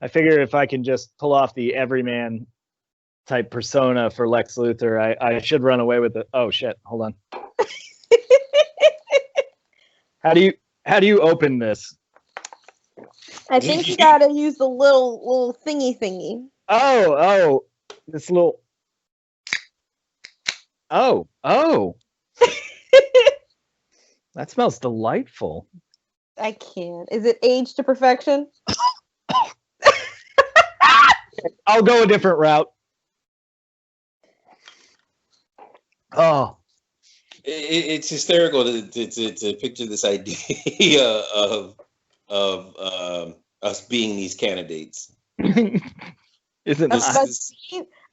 I figure if I can just pull off the everyman type persona for Lex Luthor, I should run away with it. Oh shit! Hold on. How do you open this? I think you gotta use the little thingy. Oh, this little. Oh. That smells delightful. I can't. Is it aged to perfection? I'll go a different route. Oh. It's hysterical to picture this idea of us being these candidates. Isn't this?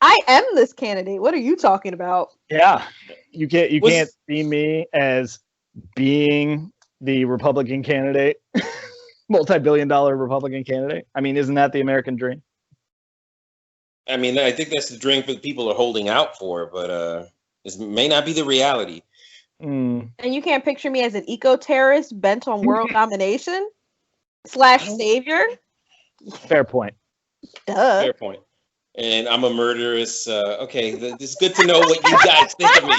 I am this candidate. What are you talking about? Yeah, you can't see me as being the Republican candidate, multi-billion-dollar Republican candidate. I mean, isn't that the American dream? I mean, I think that's the dream that people are holding out for, but this may not be the reality. Mm. And you can't picture me as an eco-terrorist bent on world domination / savior? Fair point. Duh. Fair point. And I'm a murderous. Okay, it's good to know what you guys think of me.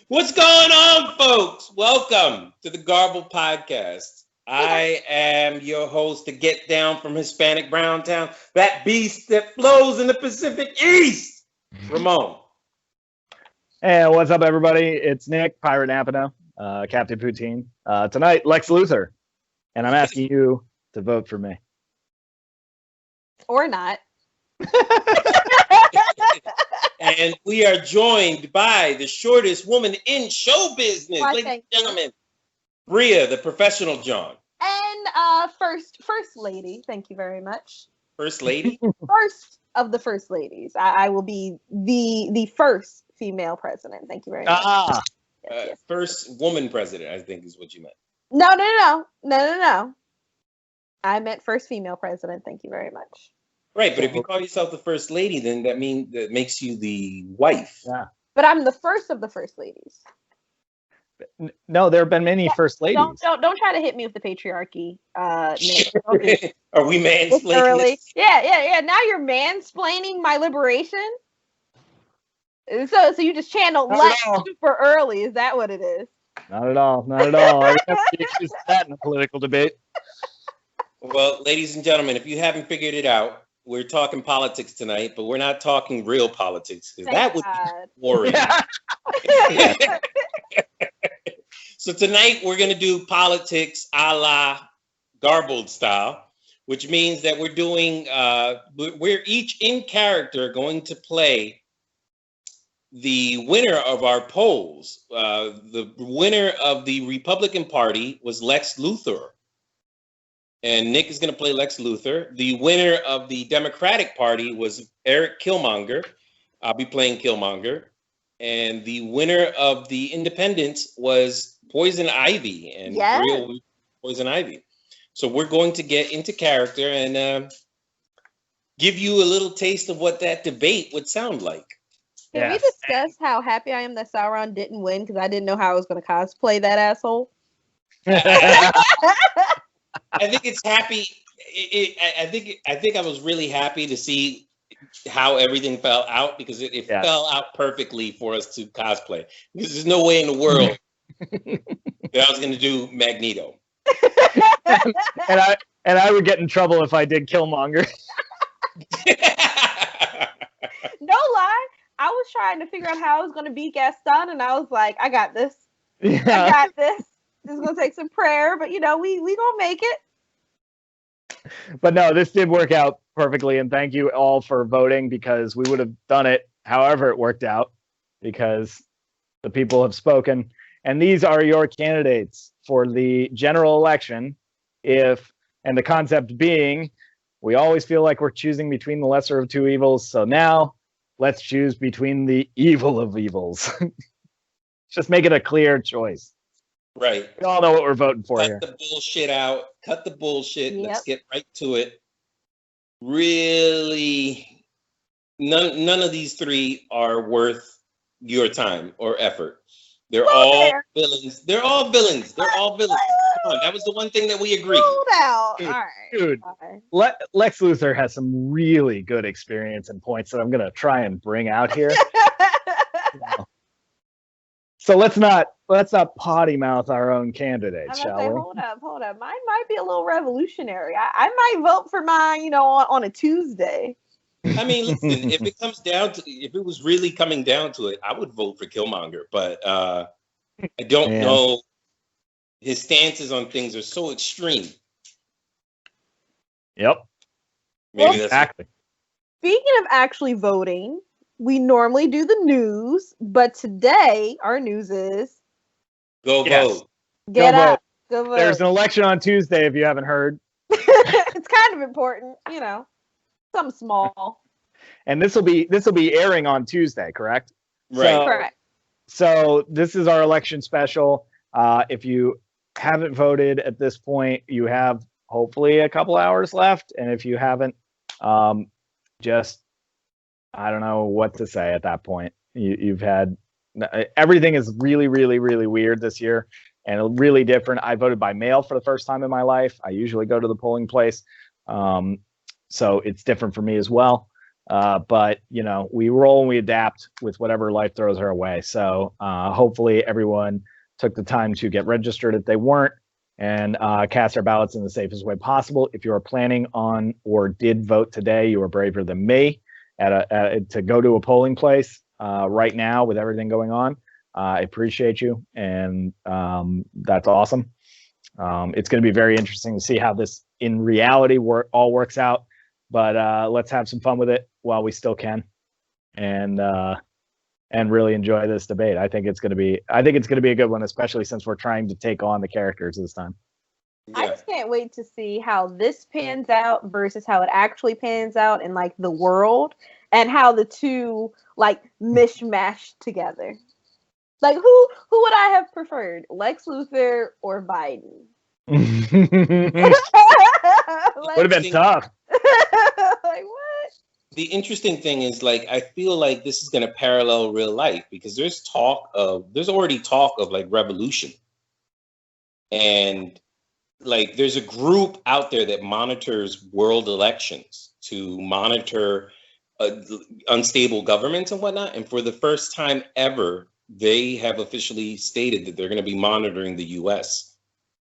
What's going on, folks? Welcome to the Garbled Podcast. I am your host, the Get Down from Hispanic Brown Town, that beast that flows in the Pacific East, Ramon. And what's up, everybody? It's Nick, Pirate Napano, Captain Poutine. Tonight, Lex Luthor. And I'm asking you to vote for me. Or not. And we are joined by the shortest woman in show business, ladies and gentlemen, Bria, the professional John. And first lady, thank you very much. First lady? First of the first ladies. I will be the first female president. Thank you very much. Yes. First woman president, I think is what you meant. No. I meant first female president. Thank you very much. Right, but if you call yourself the first lady, then that makes you the wife. Yeah. But I'm the first of the first ladies. No, there have been many first ladies. Don't try to hit me with the patriarchy. Nick. Are we mansplaining? Yeah. Now you're mansplaining my liberation. So you just channeled Lex super early. Is that what it is? Not at all. I don't have to use that in a political debate. Well, ladies and gentlemen, if you haven't figured it out, we're talking politics tonight, but we're not talking real politics, because that would be boring. Yeah. So tonight we're going to do politics a la Garbled style, which means that we're doing, we're each in character going to play the winner of our polls. The winner of the Republican Party was Lex Luthor. And Nick is going to play Lex Luthor. The winner of the Democratic Party was Eric Killmonger. I'll be playing Killmonger. And the winner of the Independents was Poison Ivy. And real Poison Ivy. So we're going to get into character and give you a little taste of what that debate would sound like. Can we discuss how happy I am that Sauron didn't win, because I didn't know how I was going to cosplay that asshole? I think it's happy. I think I was really happy to see how everything fell out, because it fell out perfectly for us to cosplay. Because there's no way in the world that I was going to do Magneto. and I would get in trouble if I did Killmonger. No lie, I was trying to figure out how I was going to beat Gaston, and I was like, I got this. Yeah. I got this. This is going to take some prayer, but we going to make it. But no, this did work out perfectly, and thank you all for voting, because we would have done it however it worked out, because the people have spoken. And these are your candidates for the general election. And the concept being, we always feel like we're choosing between the lesser of two evils. So now let's choose between the evil of evils. Just make it a clear choice. Right. We all know what we're voting for here. Cut the bullshit out. Cut the bullshit. Yep. Let's get right to it. Really, none of these three are worth your time or effort. They're all villains. They're all villains. They're all villains. on. That was the one thing that we agreed. Hold out. All right. Dude, Lex Luthor has some really good experience and points that I'm going to try and bring out here. So let's not potty mouth our own candidate, shall we? Hold up. Mine might be a little revolutionary. I might vote for mine, on a Tuesday. I mean, listen, if it was really coming down to it, I would vote for Killmonger, but I don't know. His stances on things are so extreme. Yep. Maybe that's exactly. Speaking of actually voting, we normally do the news, but today our news is go vote. Get out. Go vote. There's an election on Tuesday if you haven't heard. It's kind of important, something small. And this will be airing on Tuesday, correct? Right. Correct. So this is our election special. If you haven't voted at this point, you have hopefully a couple hours left. And if you haven't, just, I don't know what to say at that point. You've had, everything is really, really, really weird this year and really different. I voted by mail for the first time in my life. I usually go to the polling place. So it's different for me as well. But we roll and we adapt with whatever life throws our way. So hopefully everyone took the time to get registered if they weren't, and cast our ballots in the safest way possible. If you are planning on or did vote today, you are braver than me to go to a polling place right now with everything going on. I appreciate you, and that's awesome. It's going to be very interesting to see how this in reality all works out. But let's have some fun with it while we still can, and really enjoy this debate. I think it's going to be a good one, especially since we're trying to take on the characters this time. Yeah. I just can't wait to see how this pans out versus how it actually pans out in the world, and how the two mishmash together. Who would I have preferred, Lex Luthor or Biden? Would have been tough. What? The interesting thing is, I feel like this is going to parallel real life, because there's already talk of revolution, and there's a group out there that monitors world elections to monitor unstable governments and whatnot. And for the first time ever, they have officially stated that they're going to be monitoring the U.S.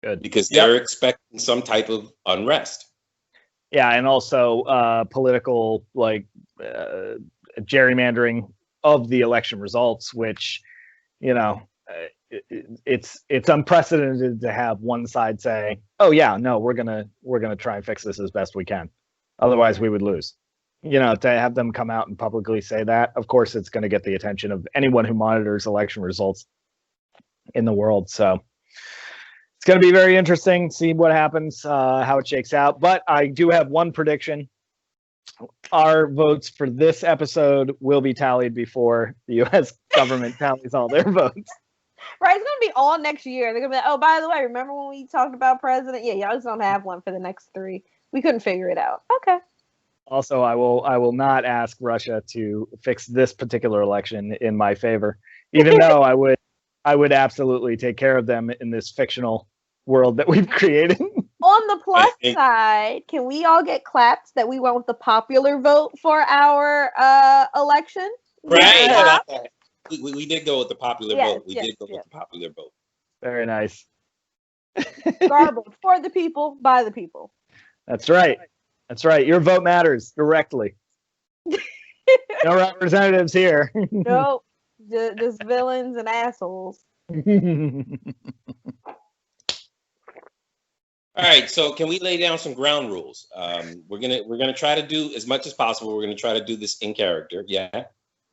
Good. Because they're expecting some type of unrest. Yeah, and also political gerrymandering of the election results, which it's unprecedented to have one side say, "Oh yeah, no, we're gonna try and fix this as best we can, otherwise we would lose." To have them come out and publicly say that, of course, it's going to get the attention of anyone who monitors election results in the world. So it's going to be very interesting. See what happens, how it shakes out. But I do have one prediction. Our votes for this episode will be tallied before the U.S. government tallies all their votes. Right, it's going to be all next year. They're going to be like, oh, by the way, remember when we talked about president? Yeah, y'all just don't have one for the next 3. We couldn't figure it out. Okay. Also, I will not ask Russia to fix this particular election in my favor, even though I would absolutely take care of them in this fictional world that we've created. On the plus side, can we all get clapped that we went with the popular vote for our election? Right. Yeah. We did go with the popular vote. We did go with the popular vote. Very nice. Garbled for the people, by the people. That's right. That's right. Your vote matters directly. No representatives here. Nope. Just villains and assholes. All right. So can we lay down some ground rules? We're gonna try to do as much as possible. We're gonna try to do this in character. Yeah.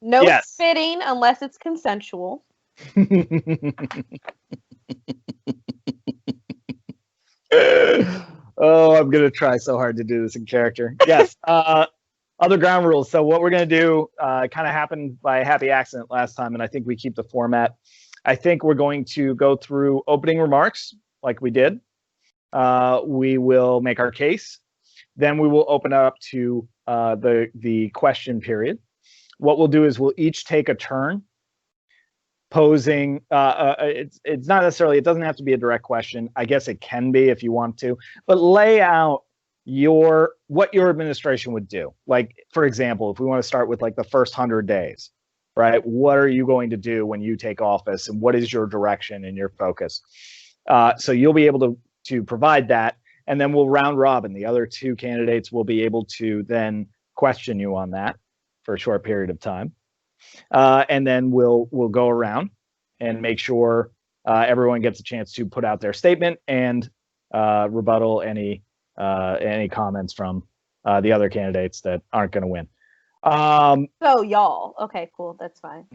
No spitting unless it's consensual. Oh, I'm going to try so hard to do this in character. Yes. Other ground rules. So what we're going to do kind of happened by a happy accident last time, and I think we keep the format. I think we're going to go through opening remarks like we did. We will make our case. Then we will open up to the question period. What we'll do is we'll each take a turn posing. It's not necessarily. It doesn't have to be a direct question. I guess it can be if you want to, but lay out what your administration would do. Like, for example, if we want to start with like the first 100 days, right? What are you going to do when you take office, and what is your direction and your focus? So you'll be able to provide that, and then we'll round robin. The other two candidates will be able to then question you on that for a short period of time, and then we'll go around and make sure everyone gets a chance to put out their statement and rebuttal any comments from the other candidates that aren't going to win. So y'all, okay, cool, that's fine.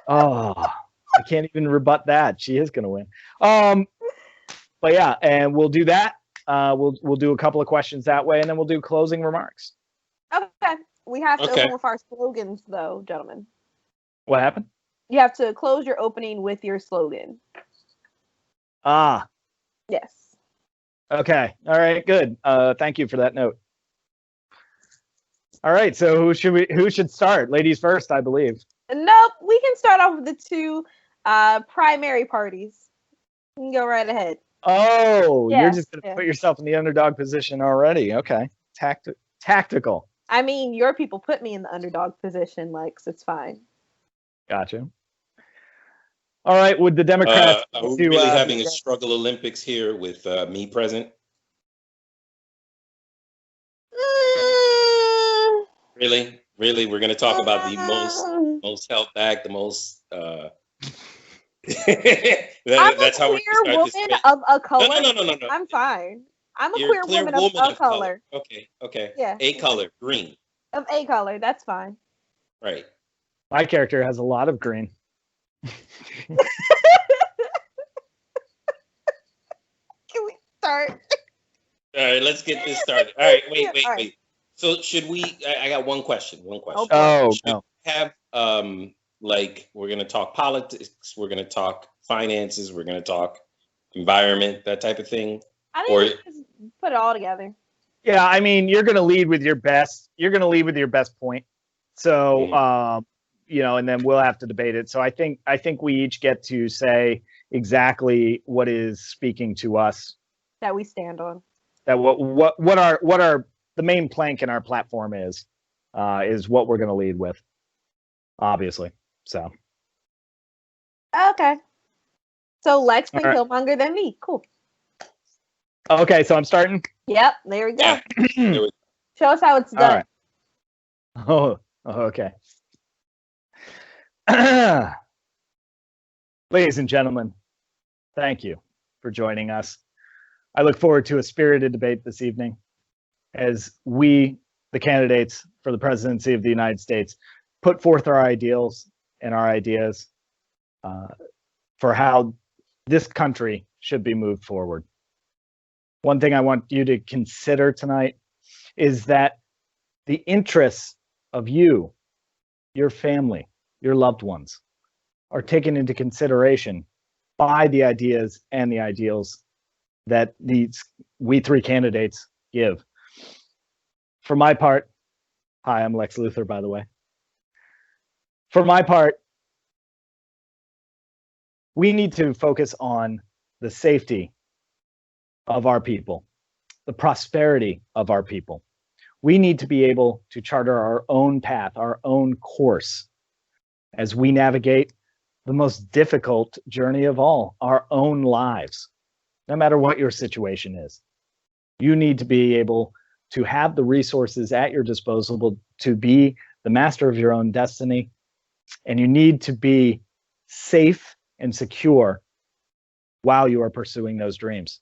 Oh, I can't even rebut that. She is going to win. But yeah, and we'll do that. We'll do a couple of questions that way, and then we'll do closing remarks. Okay, we have to open with our slogans, though, gentlemen. What happened? You have to close your opening with your slogan. Ah. Yes. Okay. All right. Good. Thank you for that note. All right. So who should start? Ladies first, I believe. Nope. We can start off with the two primary parties. You can go right ahead. Oh, yeah, you're just gonna put yourself in the underdog position already. Okay. Tactical. I mean, your people put me in the underdog position, Lex. It's fine. Gotcha. All right, would the Democrats... are we really having a struggle Olympics here with me present? Really? We're going to talk about the most held back, the most... that's how we're queer woman of a color. No. I'm fine. I'm a queer woman of a color. Okay. Yeah. A color, green. Of a color, that's fine. Right. My character has a lot of green. Can we start? All right, let's get this started. All right, wait. So should we? I got one question. Oh, no. Have like we're gonna talk politics, we're gonna talk finances, we're gonna talk environment, that type of thing. I think we just put it all together. Yeah, I mean, you're gonna lead with your best. You're gonna lead with your best point. So, and then we'll have to debate it. So I think we each get to say exactly what is speaking to us that we stand on. That what our the main plank in our platform is what we're going to lead with, obviously. So. Okay. So Lex can Killmonger than me. Cool. Okay, so I'm starting. Yep. There we go. Show us how it's done. All right. Oh, okay. Ladies and gentlemen, thank you for joining us. I look forward to a spirited debate this evening as we, the candidates for the presidency of the United States, put forth our ideals and our ideas for how this country should be moved forward. One thing I want you to consider tonight is that the interests of you, your family, your loved ones are taken into consideration by the ideas and the ideals that we three candidates give. For my part, hi, I'm Lex Luthor, by the way. For my part, we need to focus on the safety of our people, the prosperity of our people. We need to be able to charter our own path, our own course, as we navigate the most difficult journey of all, our own lives. No matter what your situation is, you need to be able to have the resources at your disposal to be the master of your own destiny, and you need to be safe and secure while you are pursuing those dreams.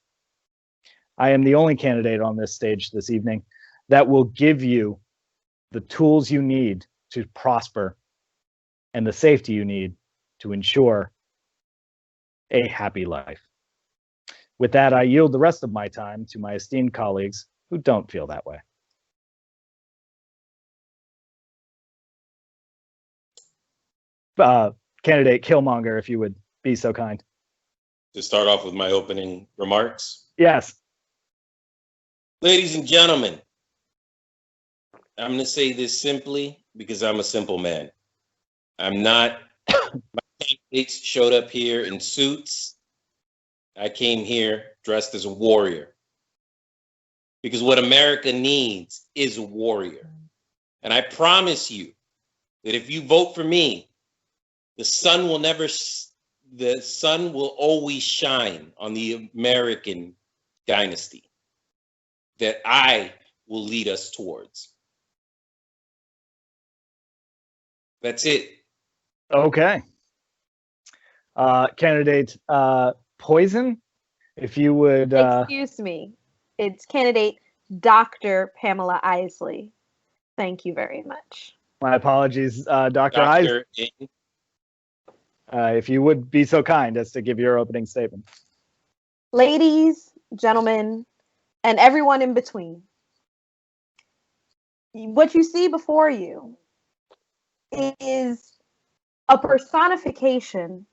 I am the only candidate on this stage this evening that will give you the tools you need to prosper and the safety you need to ensure a happy life. With that, I yield the rest of my time to my esteemed colleagues who don't feel that way. Candidate Killmonger, if you would be so kind. To start off with my opening remarks? Yes. Ladies and gentlemen, I'm going to say this simply because I'm a simple man. I'm not. My candidates showed up here in suits. I came here dressed as a warrior. Because what America needs is a warrior. And I promise you that if you vote for me, the sun will always shine on the American dynasty that I will lead us towards. That's it. Okay. Candidate Poison, if you would. Excuse me. It's candidate Dr. Pamela Isley. Thank you very much. My apologies, Dr. Isley. If you would be so kind as to give your opening statement. Ladies, gentlemen, and everyone in between, what you see before you is a personification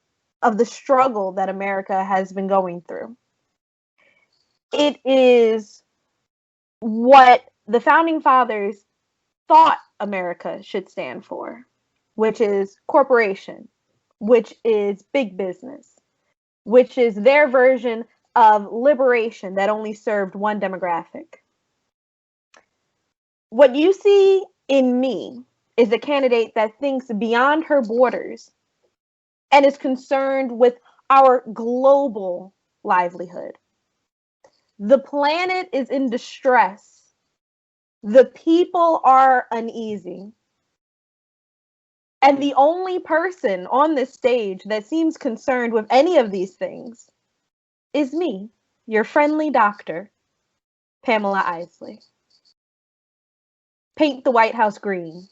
of the struggle that America has been going through. It is what the founding fathers thought America should stand for, which is corporation, which is big business, which is their version of liberation that only served one demographic. What you see in me is a candidate that thinks beyond her borders and is concerned with our global livelihood. The planet is in distress. The people are uneasy. And the only person on this stage that seems concerned with any of these things is me, your friendly doctor, Pamela Isley. Paint the White House green.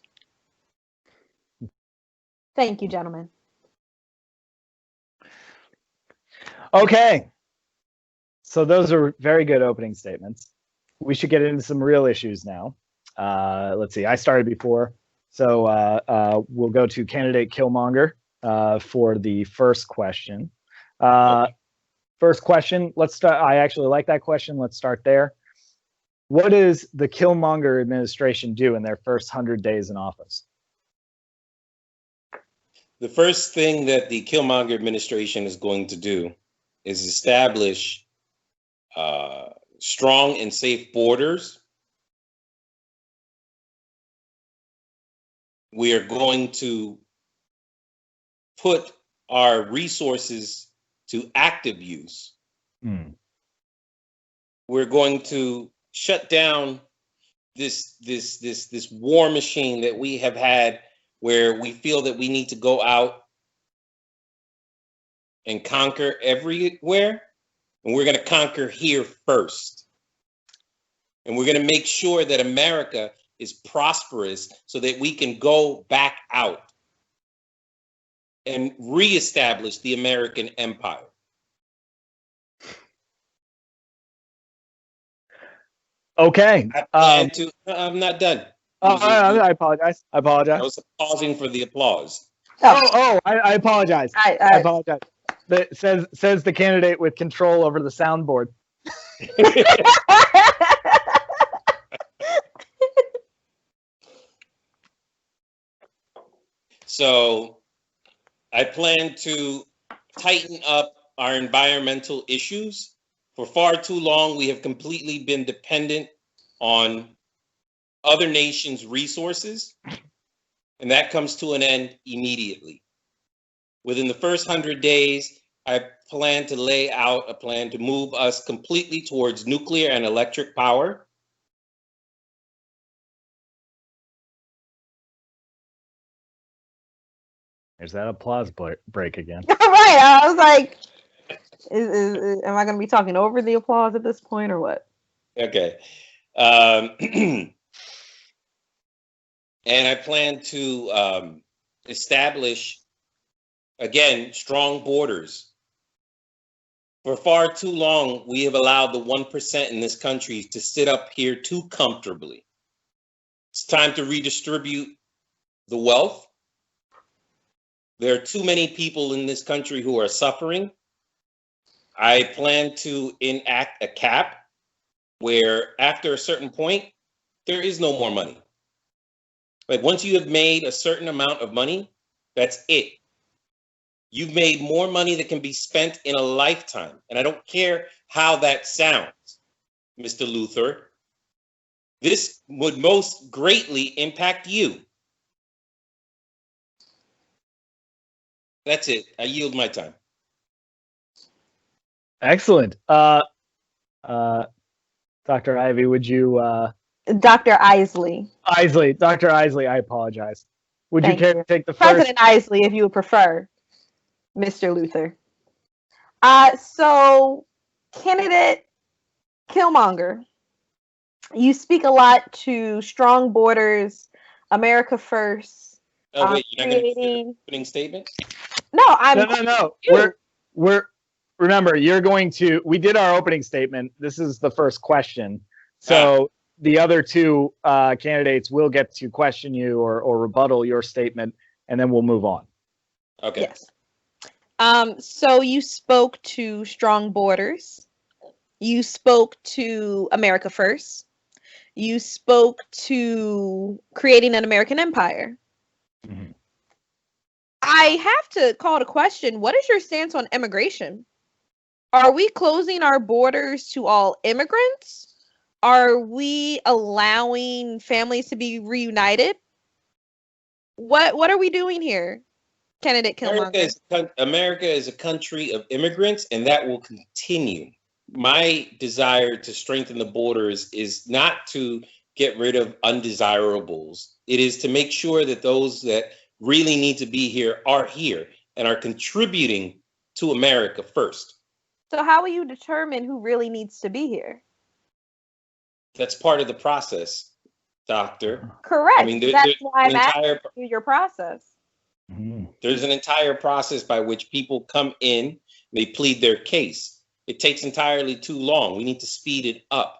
Thank you, gentlemen. Okay. So those are very good opening statements. We should get into some real issues now. Let's see. I started before. So we'll go to candidate Killmonger for the first question. First question. Let's start. I actually like that question. Let's start there. What does the Killmonger administration do in their first 100 days in office? The first thing that the Killmonger administration is going to do is establish strong and safe borders. We are going to put our resources to active use. We're going to shut down this war machine that we have had, where we feel that we need to go out and conquer everywhere, and we're going to conquer here first. And we're going to make sure that America is prosperous so that we can go back out and reestablish the American empire. Okay. I'm not done. I apologize. I was pausing for the applause. I apologize. I apologize. Says the candidate with control over the soundboard. So I plan to tighten up our environmental issues. For far too long, we have completely been dependent on other nations' resources, and that comes to an end immediately. Within the first 100 days, I plan to lay out a plan to move us completely towards nuclear and electric power. There's that applause break again. Right. I was like, am I going to be talking over the applause at this point or what? Okay. And I plan to establish, again, strong borders. For far too long, we have allowed the 1% in this country to sit up here too comfortably. It's time to redistribute the wealth. There are too many people in this country who are suffering. I plan to enact a cap where after a certain point, there is no more money. Like once you have made a certain amount of money, That's it. You've made more money that can be spent in a lifetime. And I don't care how that sounds, Mr. Luthor. This would most greatly impact you. That's it. I yield my time. Excellent. Dr. Ivy, would you... Dr. Isley. Isley. Dr. Isley, I apologize. Would you care to take the first? President Isley, if you would prefer, Mr. Luthor. So, candidate Killmonger, you speak a lot to strong borders, America first. Oh, wait, you're not going to do the opening statement? No, I'm... No. We're remember, you're going to... We did our opening statement. This is the first question. So the other two candidates will get to question you or rebuttal your statement, and then we'll move on. Okay. Yes. So you spoke to strong borders. You spoke to America first. You spoke to creating an American empire. Mm-hmm. I have to call to question, what is your stance on immigration? Are we closing our borders to all immigrants? Are we allowing families to be reunited? What are we doing here, candidate Killmonger? America is a country of immigrants, and that will continue. My desire to strengthen the borders is not to get rid of undesirables. It is to make sure that those that really need to be here and are contributing to America first. So how will you determine who really needs to be here? That's part of the process, Doctor. Correct. I mean, that's why I'm asking you your process. There's an entire process by which people come in, they plead their case. It takes entirely too long. We need to speed it up.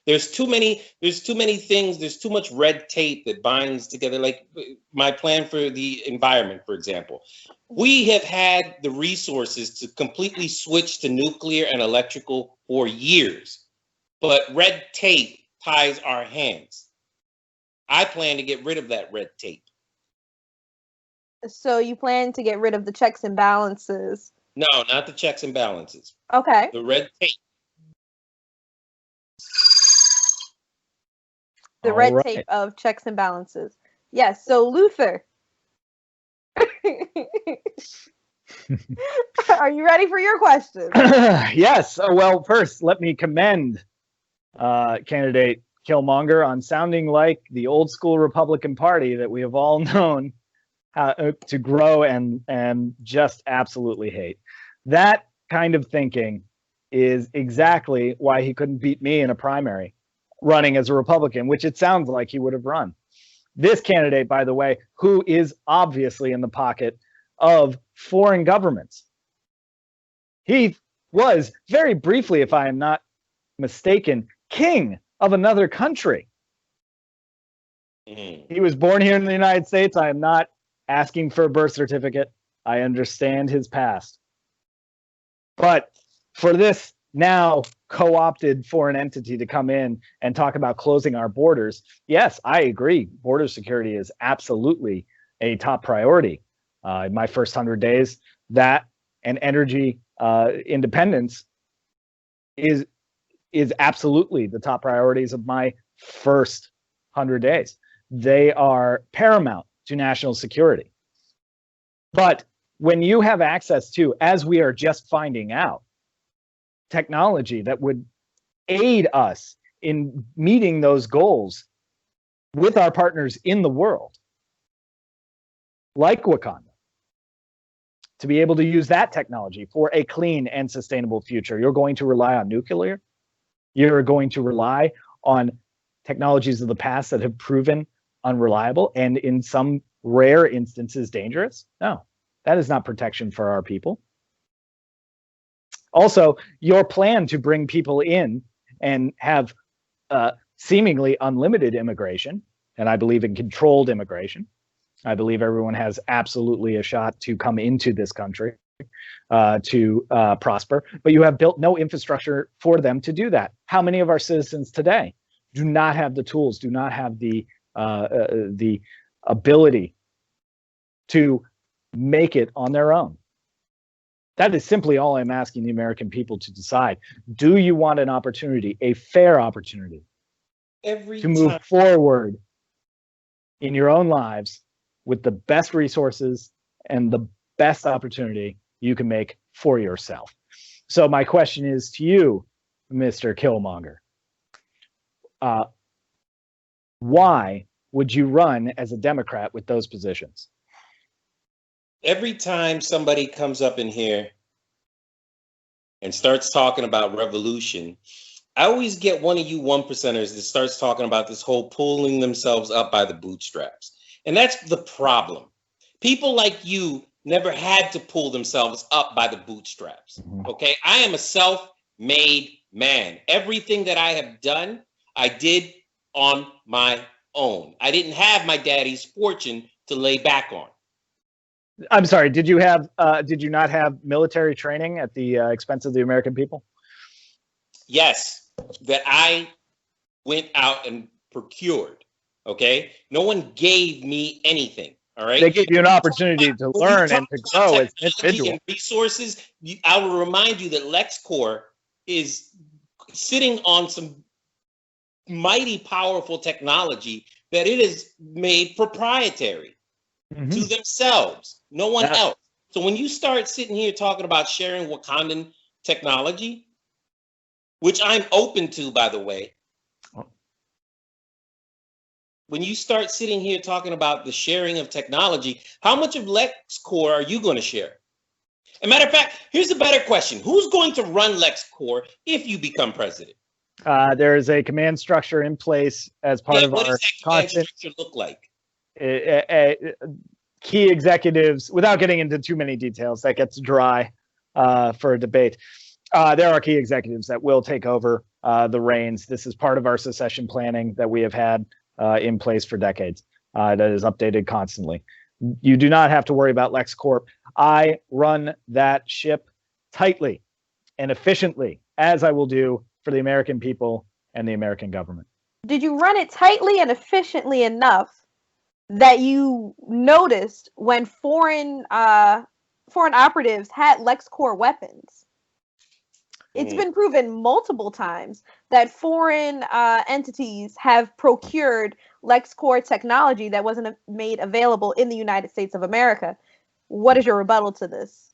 There's too many things, there's too much red tape that binds together, like my plan for the environment, for example. We have had the resources to completely switch to nuclear and electrical for years, but red tape ties our hands. I plan to get rid of that red tape. So you plan to get rid of the checks and balances? No, not the checks and balances. Okay. The red tape. The red tape of checks and balances. Yes. So Luthor, are you ready for your question? Yes. Well, first, let me commend candidate Killmonger on sounding like the old school Republican Party that we have all known how to grow and just absolutely hate. That kind of thinking is exactly why he couldn't beat me in a primary running as a Republican, which it sounds like he would have run. This candidate, by the way, who is obviously in the pocket of foreign governments. He was very briefly, if I am not mistaken, king of another country. He was born here in the United States. I am not asking for a birth certificate. I understand his past. But for this now co-opted foreign entity to come in and talk about closing our borders, yes, I agree. Border security is absolutely a top priority. In my first 100 days, that and energy independence is absolutely the top priorities of my first 100 days. They are paramount to national security. But when you have access to, as we are just finding out, technology that would aid us in meeting those goals with our partners in the world, like Wakanda, to be able to use that technology for a clean and sustainable future, you're going to rely on nuclear. You're going to rely on technologies of the past that have proven unreliable and in some rare instances dangerous. No, that is not protection for our people. Also, your plan to bring people in and have seemingly unlimited immigration, and I believe in controlled immigration. I believe everyone has absolutely a shot to come into this country to prosper, but you have built no infrastructure for them to do that. How many of our citizens today do not have the tools, do not have the ability to make it on their own. That is simply all I'm asking the American people to decide. Do you want an opportunity, a fair opportunity, to move forward in your own lives with the best resources and the best opportunity you can make for yourself? So my question is to you, Mr. Killmonger. Why would you run as a Democrat with those positions? Every time somebody comes up in here and starts talking about revolution, I always get one of you 1%ers that starts talking about this whole pulling themselves up by the bootstraps. And that's the problem. People like you never had to pull themselves up by the bootstraps. Okay? I am a self-made man. Everything that I have done, I did on my own. I didn't have my daddy's fortune to lay back on. I'm sorry, did you not have military training at the expense of the American people? Yes, that I went out and procured. Okay? No one gave me anything. All right. They gave you an opportunity to learn and to grow as an individual. And resources. I will remind you that LexCorp is sitting on some mighty powerful technology that it is made proprietary to themselves, no one else. So when you start sitting here talking about sharing Wakandan technology, which I'm open to, by the way, when you start sitting here talking about the sharing of technology, how much of LexCorp are you going to share? As a matter of fact, here's a better question. Who's going to run LexCorp if you become president? There is a command structure in place as part of what our does that command structure look like? Key executives, without getting into too many details, that gets dry for a debate. There are key executives that will take over the reins. This is part of our succession planning that we have had in place for decades. That is updated constantly. You do not have to worry about LexCorp. I run that ship tightly and efficiently, as I will do for the American people and the American government. Did you run it tightly and efficiently enough that you noticed when foreign operatives had LexCorp weapons? It's been proven multiple times that foreign entities have procured LexCorp technology that wasn't made available in the United States of America. What is your rebuttal to this?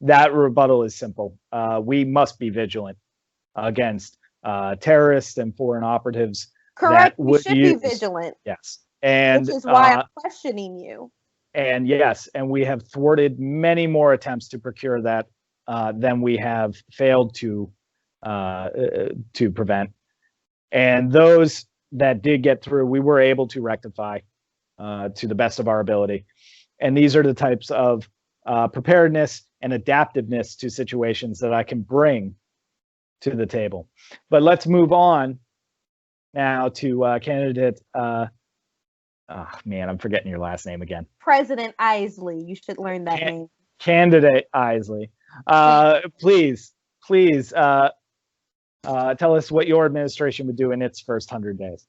That rebuttal is simple. We must be vigilant against terrorists and foreign operatives. Correct. We should be vigilant. Yes. And which is why I'm questioning you. And yes, and we have thwarted many more attempts to procure that than we have failed to prevent. And those that did get through, we were able to rectify to the best of our ability. And these are the types of preparedness and adaptiveness to situations that I can bring to the table. But let's move on now to candidate. Oh man, I'm forgetting your last name again. President Isley. You should learn that name. Candidate Isley. Please tell us what your administration would do in its first 100 days.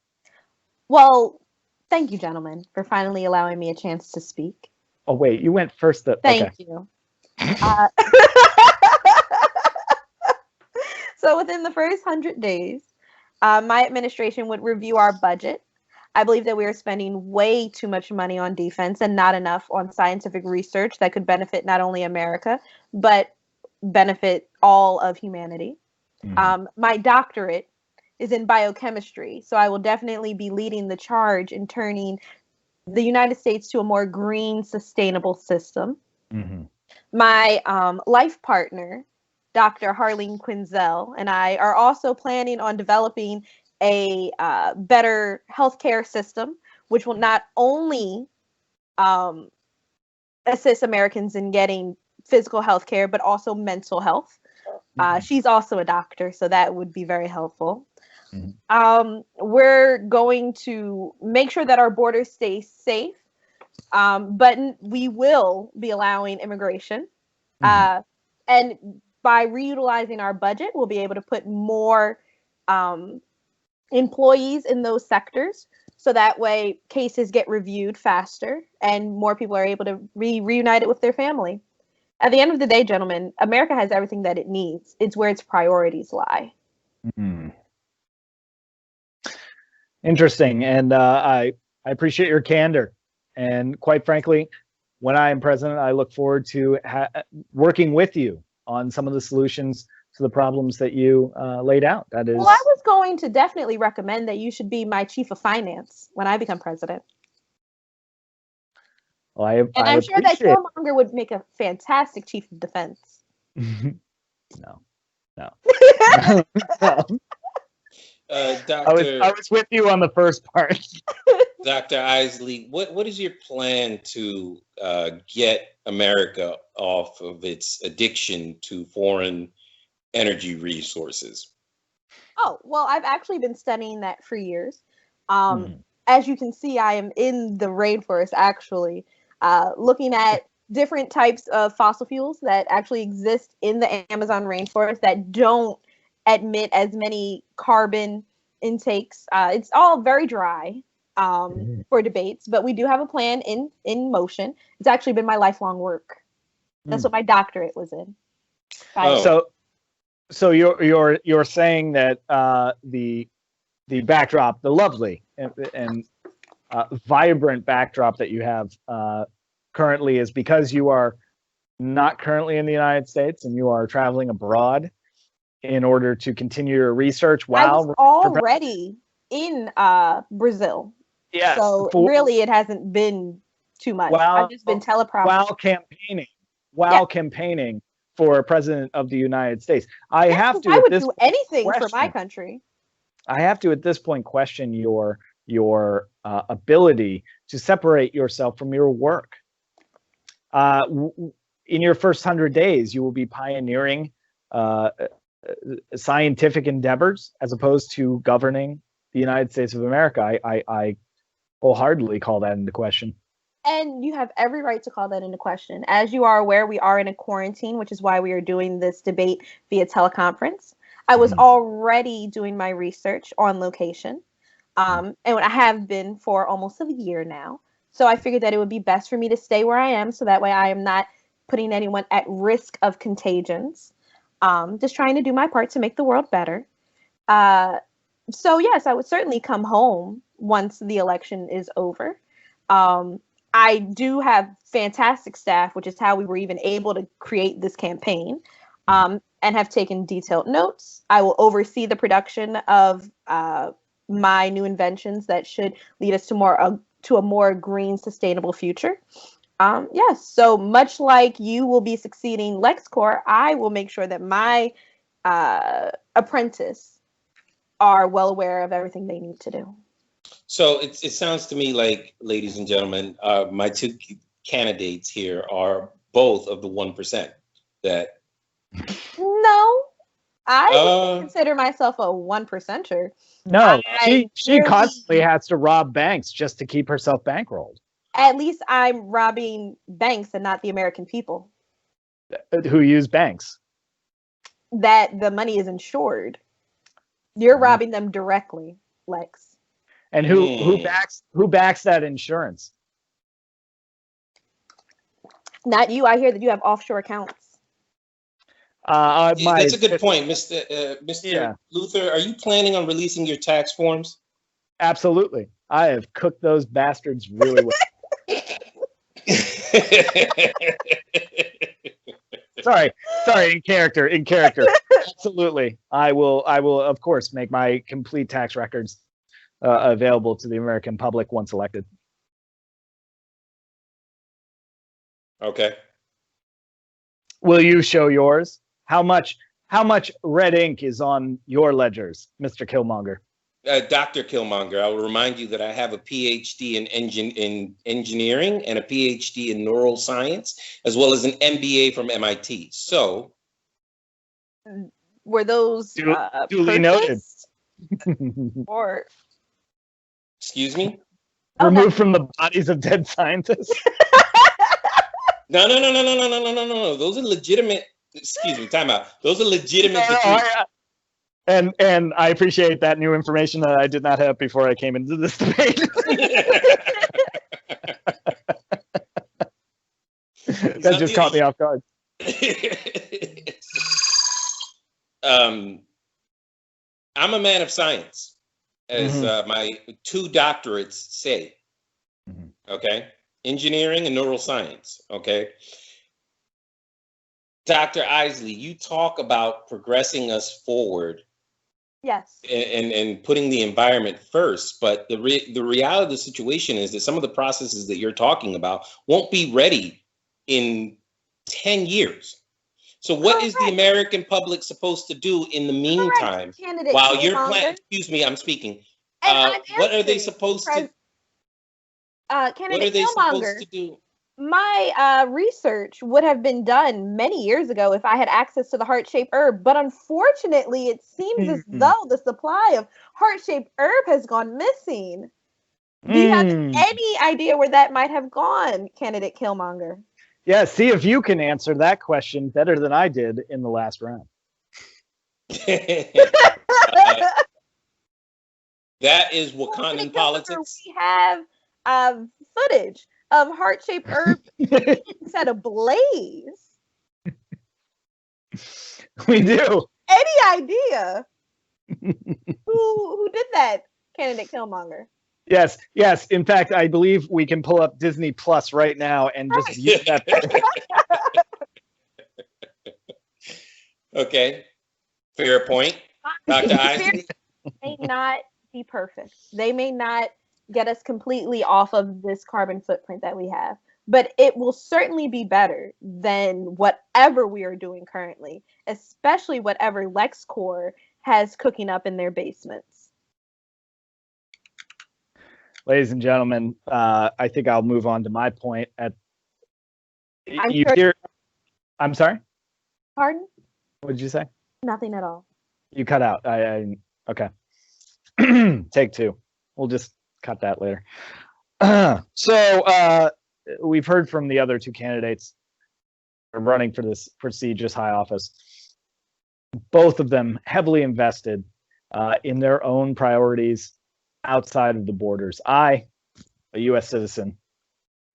Well, thank you, gentlemen, for finally allowing me a chance to speak. Oh, wait, you went first. Thank you. So within the first 100 days, my administration would review our budget. I believe that we are spending way too much money on defense and not enough on scientific research that could benefit not only America, but benefit all of humanity. My doctorate is in biochemistry, so I will definitely be leading the charge in turning the United States to a more green, sustainable system. My life partner, Dr. Harleen Quinzel, and I are also planning on developing a better healthcare system, which will not only assist Americans in getting physical health care, but also mental health. She's also a doctor, so that would be very helpful. We're going to make sure that our borders stay safe, but we will be allowing immigration. And by reutilizing our budget, we'll be able to put more employees in those sectors So that way cases get reviewed faster and more people are able to reunite it with their family. At the end of the day, gentlemen, America has everything that it needs. It's where its priorities lie. Hmm. Interesting. And I appreciate your candor. And quite frankly, when I am president, I look forward to working with you on some of the solutions to the problems that you laid out. That is. Well, I was going to definitely recommend that you should be my chief of finance when I become president. Well, I'm sure that Killmonger would make a fantastic chief of defense. No. Doctor, I was with you on the first part. Dr. Isley, what is your plan to get America off of its addiction to foreign energy resources? Oh, well, I've actually been studying that for years. As you can see, I am in the rainforest, actually, looking at different types of fossil fuels that actually exist in the Amazon rainforest that don't emit as many carbon intakes. It's all very dry for debates, but we do have a plan in motion. It's actually been my lifelong work. That's what my doctorate was in. So you're saying that the backdrop, the lovely and vibrant backdrop that you have currently is because you are not currently in the United States and you are traveling abroad in order to continue your research while I was already in Brazil. Yes. So really it hasn't been too much. I've just been teleprompting. While campaigning for president of the United States. I would do anything for my country. I have to at this point question your ability to separate yourself from your work. In your first 100 days, you will be pioneering scientific endeavors as opposed to governing the United States of America. I wholeheartedly call that into question. And you have every right to call that into question. As you are aware, we are in a quarantine, which is why we are doing this debate via teleconference. I was already doing my research on location, and I have been for almost a year now. So I figured that it would be best for me to stay where I am, so that way I am not putting anyone at risk of contagions. Just trying to do my part to make the world better. So yes, I would certainly come home once the election is over. I do have fantastic staff, which is how we were even able to create this campaign, and have taken detailed notes. I will oversee the production of my new inventions that should lead us to a more green, sustainable future. Yes, so much like you will be succeeding LexCorp, I will make sure that my apprentice are well aware of everything they need to do. So it sounds to me like, ladies and gentlemen, my two candidates here are both of the 1%. That no, I consider myself a 1%er. No, she constantly has to rob banks just to keep herself bankrolled. At least I'm robbing banks and not the American people who use banks. That the money is insured. You're robbing them directly, Lex. And who backs that insurance? Not you. I hear that you have offshore accounts. That's a good point, Mr. Luthor. Are you planning on releasing your tax forms? Absolutely. I have cooked those bastards really well. Sorry, in character. Absolutely. I will of course make my complete tax records available to the American public once elected. Okay. Will you show yours? How much red ink is on your ledgers, Mr. Killmonger? Dr. Killmonger, I will remind you that I have a PhD in engineering and a PhD in neural science, as well as an MBA from MIT. So, were those duly noted? Or, excuse me? Removed from the bodies of dead scientists? No. Those are legitimate. Excuse me. Time out. Those are legitimate degrees. And I appreciate that new information that I did not have before I came into this debate. That just caught me off guard. I'm a man of science, as my 2 doctorates say. Okay, engineering and neuroscience. Okay, Dr. Isley, you talk about progressing us forward. Yes. And putting the environment first, but the reality of the situation is that some of the processes that you're talking about won't be ready in 10 years. So what is the American public supposed to do in the meantime while you're planning? Excuse me, I'm speaking. What are they supposed to? What are they supposed to do? My research would have been done many years ago if I had access to the heart-shaped herb, but unfortunately, it seems as though the supply of heart-shaped herb has gone missing. Do you have any idea where that might have gone, candidate Killmonger? Yeah, see if you can answer that question better than I did in the last round. That is Wakandan politics. We have footage of heart-shaped herb set ablaze. We do. Any idea who did that, candidate Killmonger? Yes. In fact, I believe we can pull up Disney Plus right now and just view that. Okay, fair point, Dr. Isley. May not be perfect. They may not get us completely off of this carbon footprint that we have, but it will certainly be better than whatever we are doing currently, especially whatever LexCorp has cooking up in their basements. Ladies and gentlemen, I think I'll move on to my point. I'm sorry? Pardon? What did you say? Nothing at all. You cut out. Okay. Take 2. We'll just cut that later. So we've heard from the other 2 candidates running for this prestigious high office. Both of them heavily invested in their own priorities outside of the borders. I, a U.S. citizen,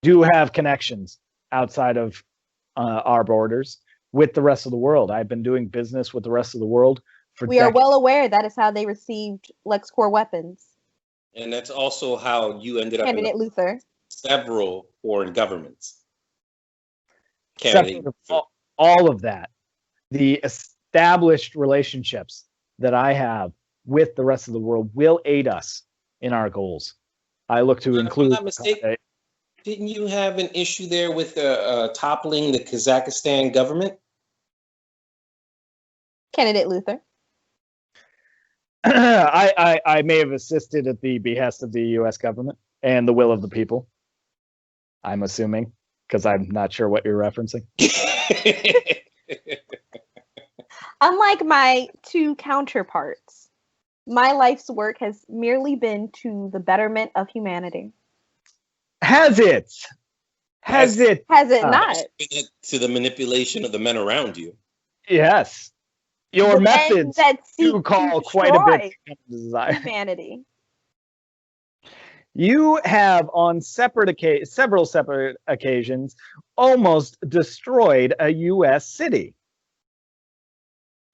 do have connections outside of our borders with the rest of the world. I've been doing business with the rest of the world for decades. We are well aware that is how they received LexCorp weapons. And that's also how you ended up Candidate Luthor. Several foreign governments. All of that. The established relationships that I have with the rest of the world will aid us in our goals. I look to include. If I'm not mistaken, didn't you have an issue there with toppling the Kazakhstan government? Candidate Luthor. I may have assisted at the behest of the U.S. government and the will of the people. I'm assuming, because I'm not sure what you're referencing. Unlike my 2 counterparts, my life's work has merely been to the betterment of humanity. Has it? Has it not? To the manipulation of the men around you. Yes. Your methods do call quite a bit of desire. Humanity. You have, on several separate occasions, almost destroyed a U.S. city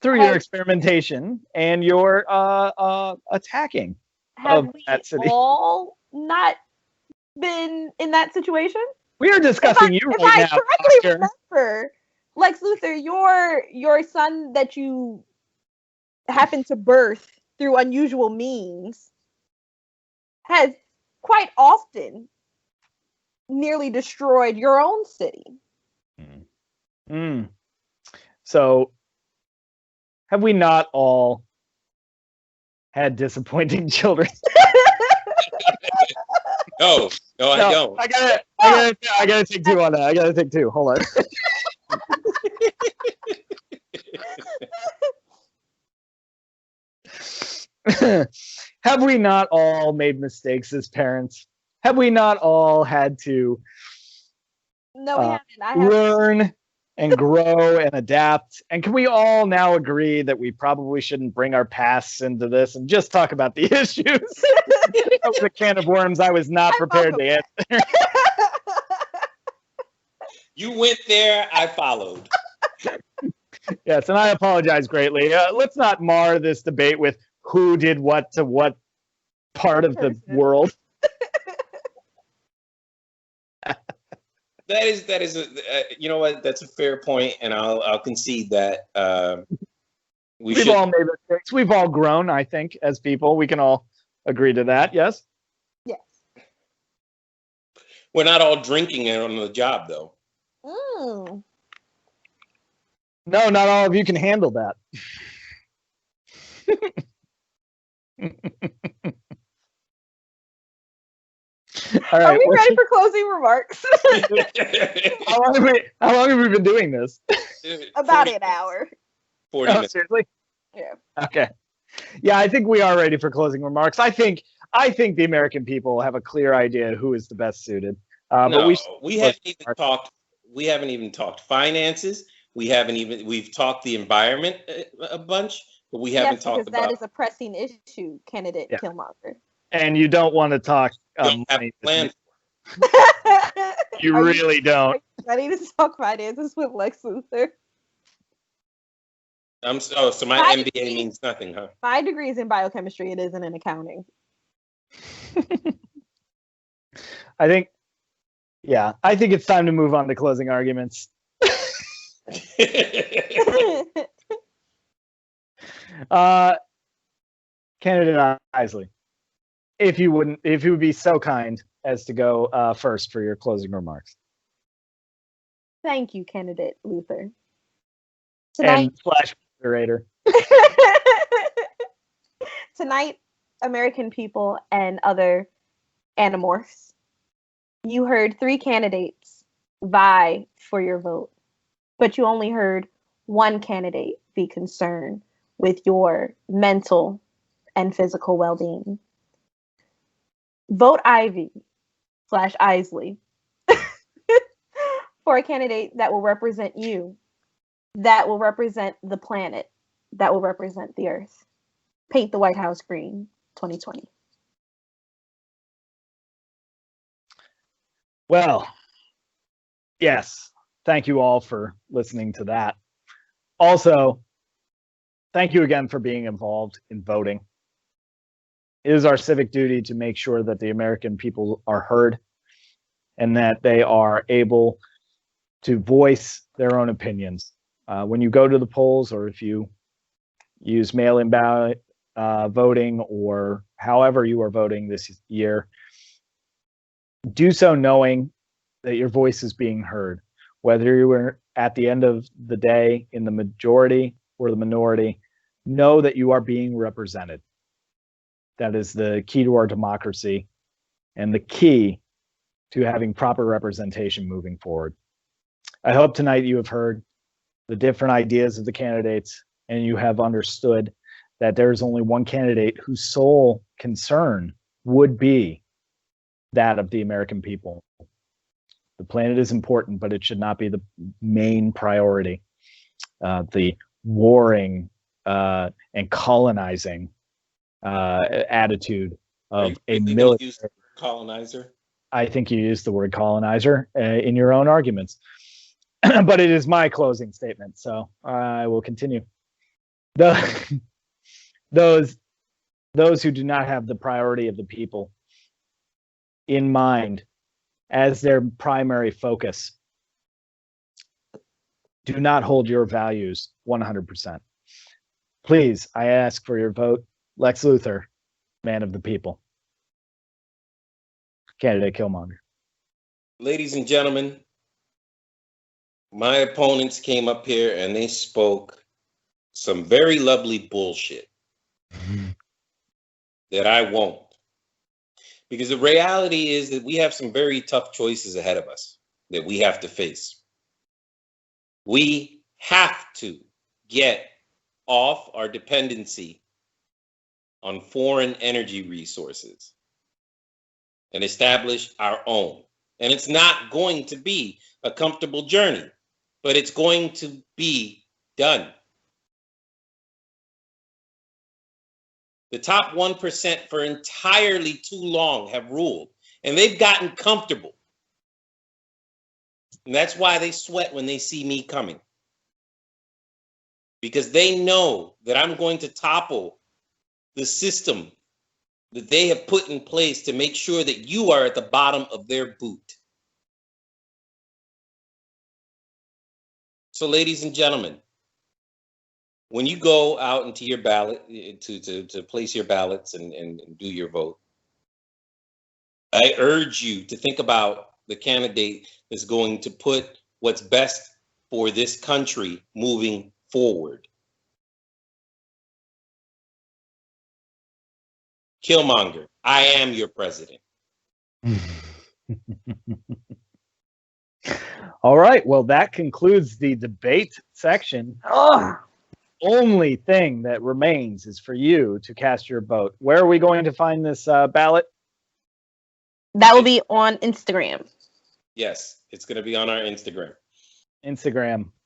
through your experimentation and your attacking of that city. Have we all not been in that situation? We are discussing you right now. If I correctly remember, Lex Luthor, your son that you happened to birth through unusual means has quite often nearly destroyed your own city. So, have we not all had disappointing children? No, I don't. I gotta take 2 on that. I gotta take 2. Hold on. Have we not all made mistakes as parents? Have we not all had to No, we haven't. learn and grow and adapt. And can we all now agree that we probably shouldn't bring our pasts into this and just talk about the issues? That was a can of worms I was not prepared to answer. You went there, I followed. Yes, and I apologize greatly. Let's not mar this debate with who did what to what part of the world. That is you know what? That's a fair point, and I'll concede that we've all made mistakes. We've all grown, I think, as people. We can all agree to that. Yes. Yes. We're not all drinking it on the job, though. Mm. No, not all of you can handle that. All right, are we ready for closing remarks? How long have we been doing this? About an hour. 40 minutes. Seriously? Yeah. Okay. Yeah, I think we are ready for closing remarks. I think the American people have a clear idea who is the best suited. No, but we haven't even talked. We haven't even talked finances. We've talked the environment a bunch, but we haven't talked about. That is a pressing issue, candidate Killmonger. And you don't want to talk money. You really don't. I need to talk finances with Lex Luthor. So my MBA means nothing, huh? My degree is in biochemistry. It isn't in accounting. I think it's time to move on to closing arguments. Candidate Isley, if you would be so kind as to go first for your closing remarks. Thank you, candidate Luthor. Tonight, and /moderator. Tonight, American people and other animorphs, you heard 3 candidates vie for your vote, but you only heard one candidate be concerned with your mental and physical well-being. Vote Ivy/Isley for a candidate that will represent you, that will represent the planet, that will represent the Earth. Paint the White House green, 2020. Well, yes. Thank you all for listening to that. Also, thank you again for being involved in voting. It is our civic duty to make sure that the American people are heard and that they are able to voice their own opinions. When you go to the polls, or if you use mail-in ballot voting, or however you are voting this year, do so knowing that your voice is being heard. Whether you were at the end of the day in the majority or the minority, know that you are being represented. That is the key to our democracy and the key to having proper representation moving forward. I hope tonight you have heard the different ideas of the candidates and you have understood that there is only one candidate whose sole concern would be that of the American people. The planet is important, but it should not be the main priority. The warring and colonizing attitude of a military colonizer. I think you used the word colonizer in your own arguments, but it is my closing statement, so I will continue. Those who do not have the priority of the people in mind as their primary focus do not hold your values 100%. Please, I ask for your vote. Lex Luthor, man of the people. Candidate Killmonger. Ladies and gentlemen, my opponents came up here and they spoke some very lovely bullshit that I won't. Because the reality is that we have some very tough choices ahead of us that we have to face. We have to get off our dependency on foreign energy resources and establish our own. And it's not going to be a comfortable journey. but it's going to be done. The top 1% for entirely too long have ruled, and they've gotten comfortable. And that's why they sweat when they see me coming. Because they know that I'm going to topple the system that they have put in place to make sure that you are at the bottom of their boot. So, ladies and gentlemen, when you go out into your ballot to place your ballots and do your vote, I urge you to think about the candidate that's going to put what's best for this country moving forward. Killmonger, I am your president. All right. Well, that concludes the debate section. Only thing that remains is for you to cast your vote. Where are we going to find this ballot? That will be on Instagram. Yes, it's going to be on our Instagram.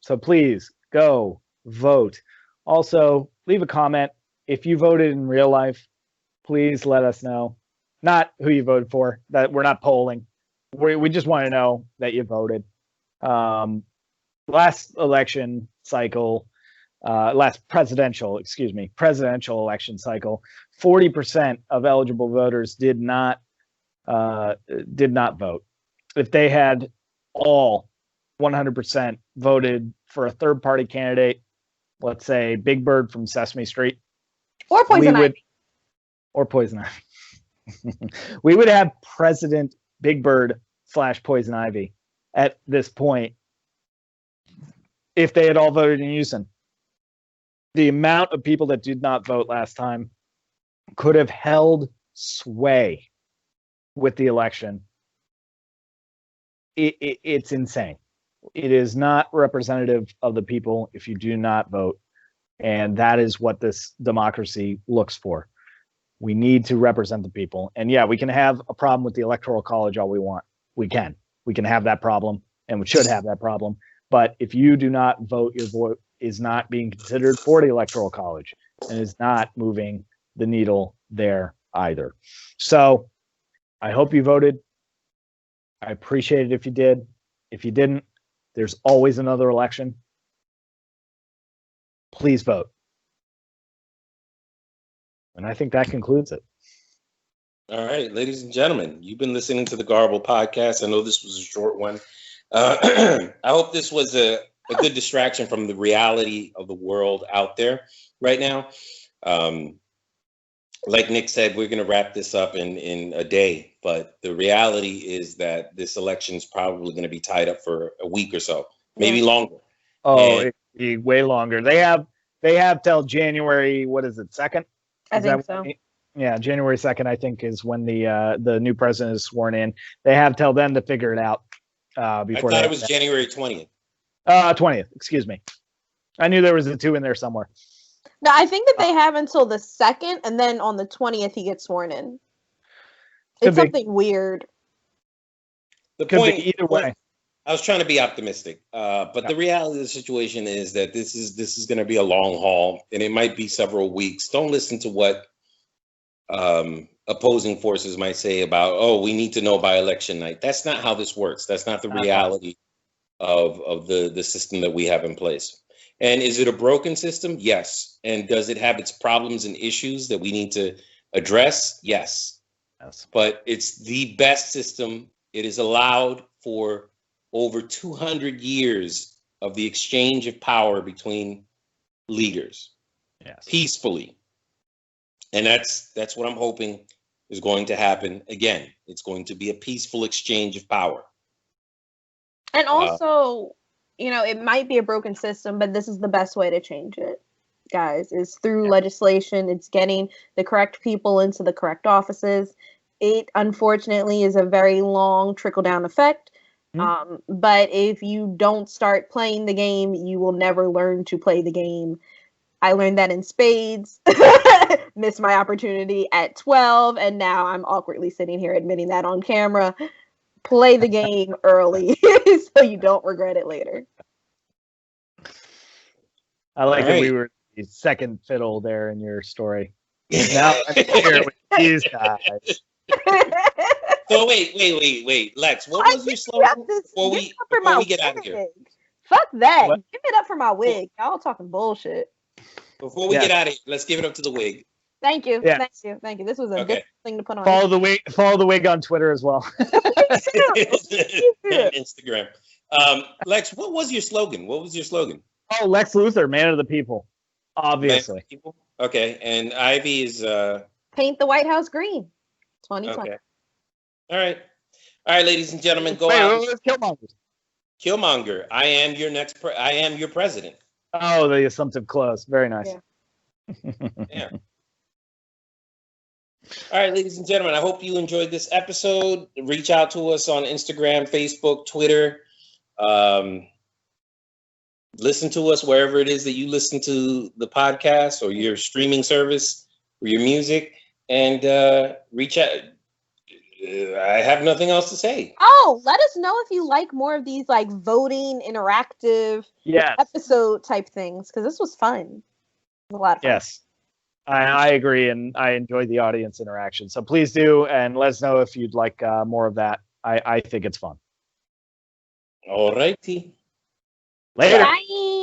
So please go vote. Also, leave a comment. If you voted in real life, please let us know. Not who you voted for. That we're not polling. We just want to know that you voted. Last election cycle, last presidential election cycle, 40% of eligible voters did not vote. If they had all 100% voted for a third party candidate, let's say Big Bird from Sesame Street, or Poison Ivy, we would have President Big Bird / Poison Ivy at this point if they had all voted in unison. The amount of people that did not vote last time could have held sway with the election. It's insane. It is not representative of the people if you do not vote. And that is what this democracy looks for. We need to represent the people. And yeah, we can have a problem with the Electoral College all we want. We can have that problem, and we should have that problem. But if you do not vote, your vote is not being considered for the Electoral College and is not moving the needle there either. So I hope you voted. I appreciate it if you did. If you didn't, there's always another election. Please vote. And I think that concludes it. All right, ladies and gentlemen, you've been listening to the Garbled Podcast. I know this was a short one. I hope this was a good distraction from the reality of the world out there right now. Like Nick said, we're going to wrap this up in a day, but the reality is that this election is probably going to be tied up for a week or so, maybe longer. Oh, it'd be way longer. They have till January, what is it, 2nd? I think so. Yeah, January 2nd, I think, is when the new president is sworn in. They have till then to figure it out. Before I thought it was January 20th. 20th, excuse me. I knew there was a 2 in there somewhere. No, I think that they have until the 2nd, and then on the 20th he gets sworn in. It's something weird. The Could point, be either way. I was trying to be optimistic, but the reality of the situation is that this is going to be a long haul, and it might be several weeks. Don't listen to what opposing forces might say about, oh, we need to know by election night. That's not how this works. That's not the reality of the system that we have in place. And is it a broken system? Yes. And does it have its problems and issues that we need to address? Yes. But it's the best system. It is allowed for over 200 years of the exchange of power between leaders, peacefully. And that's what I'm hoping is going to happen again. It's going to be a peaceful exchange of power. And also, it might be a broken system, but this is the best way to change it, guys, is through legislation. It's getting the correct people into the correct offices. It, unfortunately, is a very long trickle-down effect. But if you don't start playing the game, you will never learn to play the game. I learned that in spades, missed my opportunity at 12, and now I'm awkwardly sitting here admitting that on camera. Play the game early so you don't regret it later. I like All that right. we were the second fiddle there in your story. Now I'm here with these guys. So wait, Lex, what was your slogan before we get out of here? Fuck that. What? Give it up for my wig. Y'all talking bullshit. Before we get out of here, let's give it up to the wig. Thank you. Yeah. Thank you. This was a good thing to put on. Follow the wig on Twitter as well. Instagram. Lex, what was your slogan? Oh, Lex Luthor, man of the people. Obviously. Okay, and Ivy is Paint the White House green. 2020. okay. All right, ladies and gentlemen, go Wait, out. what was Killmonger? Killmonger. I am your president. Oh, the assumptive close. Very nice. Yeah. All right, ladies and gentlemen, I hope you enjoyed this episode. Reach out to us on Instagram, Facebook, Twitter. Listen to us wherever it is that you listen to the podcast or your streaming service or your music, and reach out. I have nothing else to say. Oh, let us know if you like more of these like voting, interactive episode type things, because this was fun. It was a lot of fun. Yes. I agree, and I enjoyed the audience interaction. So please do, and let us know if you'd like more of that. I think it's fun. All righty. Later. Bye.